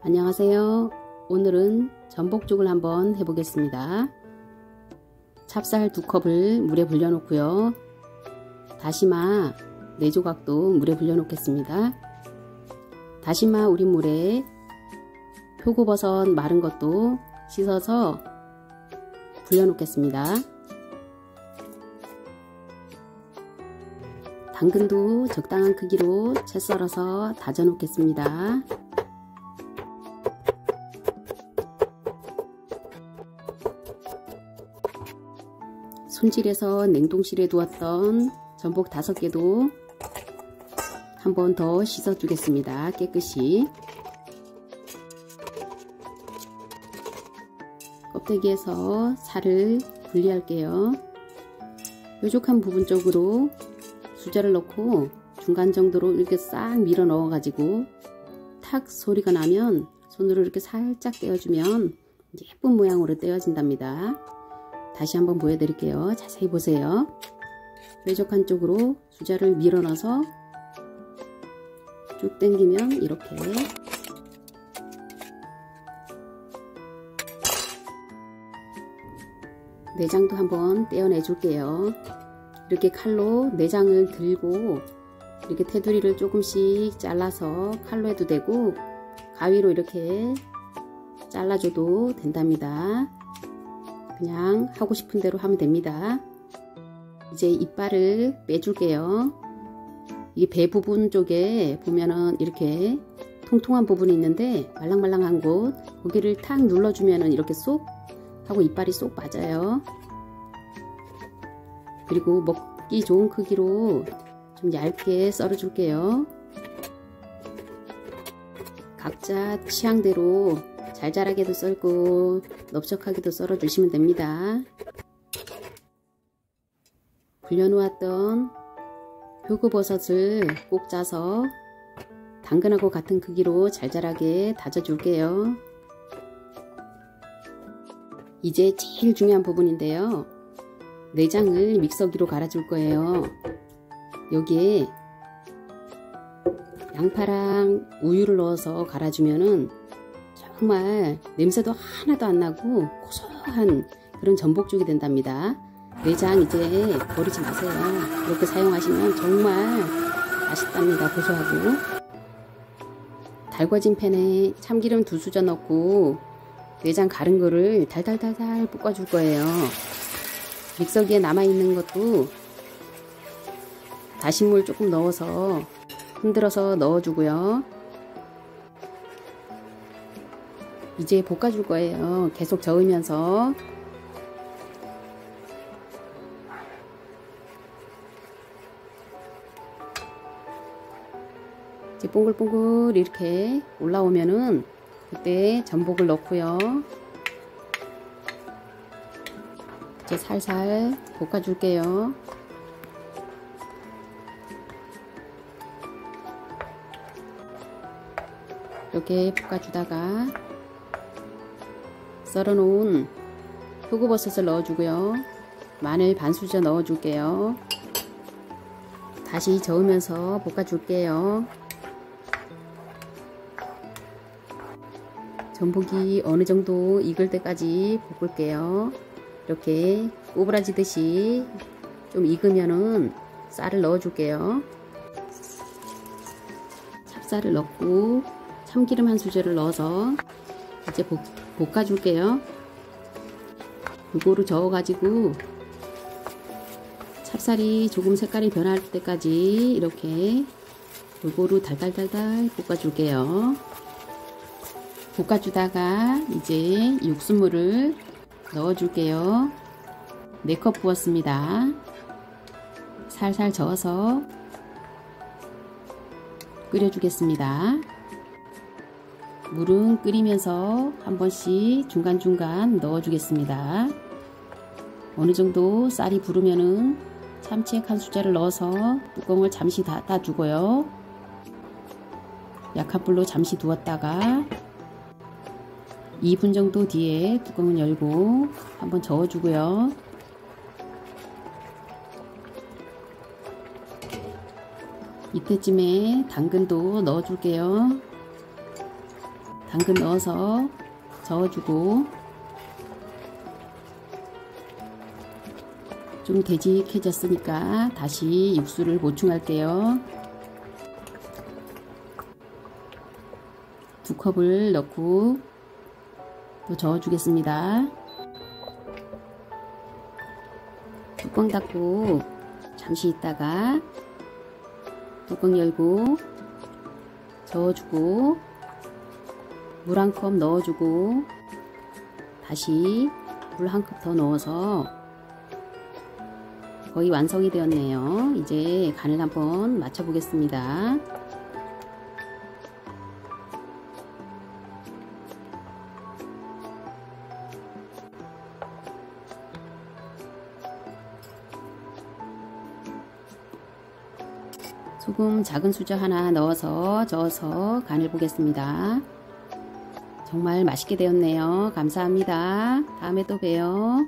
안녕하세요. 오늘은 전복죽을 한번 해보겠습니다. 찹쌀 2컵을 물에 불려 놓고요. 다시마 4조각도 물에 불려 놓겠습니다. 다시마 우린 물에 표고버섯 마른 것도 씻어서 불려 놓겠습니다. 당근도 적당한 크기로 채 썰어서 다져 놓겠습니다. 손질해서 냉동실에 두었던 전복 5개도 한 번 더 씻어 주겠습니다. 깨끗이. 껍데기에서 살을 분리할게요. 뾰족한 부분 쪽으로 수저를 넣고 중간 정도로 이렇게 싹 밀어 넣어 가지고 탁 소리가 나면 손으로 이렇게 살짝 떼어주면 예쁜 모양으로 떼어진답니다. 다시 한번 보여드릴게요. 자세히 보세요. 뾰족한 쪽으로 수저를 밀어 넣어서 쭉 당기면 이렇게 내장도 한번 떼어내 줄게요. 이렇게 칼로 내장을 들고 이렇게 테두리를 조금씩 잘라서 칼로 해도 되고 가위로 이렇게 잘라줘도 된답니다. 그냥 하고 싶은 대로 하면 됩니다. 이제 이빨을 빼줄게요. 이 배 부분 쪽에 보면은 이렇게 통통한 부분이 있는데 말랑말랑한 곳 거기를 탁 눌러주면은 이렇게 쏙 하고 이빨이 쏙 빠져요. 그리고 먹기 좋은 크기로 좀 얇게 썰어 줄게요. 각자 취향대로 잘잘하게도 썰고 넓적하게도 썰어 주시면 됩니다. 불려놓았던 표고버섯을 꼭 짜서 당근하고 같은 크기로 잘잘하게 다져 줄게요. 이제 제일 중요한 부분인데요. 내장을 믹서기로 갈아 줄 거예요. 여기에 양파랑 우유를 넣어서 갈아주면은 정말 냄새도 하나도 안 나고 고소한 그런 전복죽이 된답니다. 내장 이제 버리지 마세요. 이렇게 사용하시면 정말 맛있답니다. 고소하고. 달궈진 팬에 참기름 2수저 넣고 내장 갈은 거를 달달달달 볶아줄 거예요. 믹서기에 남아있는 것도 다신물 조금 넣어서 흔들어서 넣어주고요. 이제 볶아줄 거예요. 계속 저으면서. 이제 뽕글뽕글 이렇게 올라오면은 그때 전복을 넣고요. 이제 살살 볶아줄게요. 이렇게 볶아주다가 썰어놓은 표고버섯을 넣어주고요. 마늘 반 수저 넣어줄게요. 다시 저으면서 볶아줄게요. 전복이 어느 정도 익을 때까지 볶을게요. 이렇게 꼬부라지듯이 좀 익으면은 쌀을 넣어줄게요. 찹쌀을 넣고 참기름 1수저를 넣어서 이제 볶아줄게요. 골고루 저어가지고 찹쌀이 조금 색깔이 변할 때까지 이렇게 골고루 달달달달 볶아줄게요. 볶아주다가 이제 육수물을 넣어줄게요. 4컵 부었습니다. 살살 저어서 끓여주겠습니다. 물은 끓이면서 한 번씩 중간중간 넣어주겠습니다. 어느 정도 쌀이 부르면은 참치액 1수저를 넣어서 뚜껑을 잠시 닫아주고요. 약한 불로 잠시 두었다가 2분 정도 뒤에 뚜껑을 열고 한번 저어주고요. 이때쯤에 당근도 넣어줄게요. 당근 넣어서 저어주고 좀 되직해졌으니까 다시 육수를 보충할게요. 2컵을 넣고 또 저어주겠습니다. 뚜껑 닫고 잠시 있다가 뚜껑 열고 저어주고 물 1컵 넣어주고 다시 물 1컵 더 넣어서 거의 완성이 되었네요. 이제 간을 한번 맞춰 보겠습니다. 소금 작은 수저 하나 넣어서 저어서 간을 보겠습니다. 정말 맛있게 되었네요. 감사합니다. 다음에 또 봬요.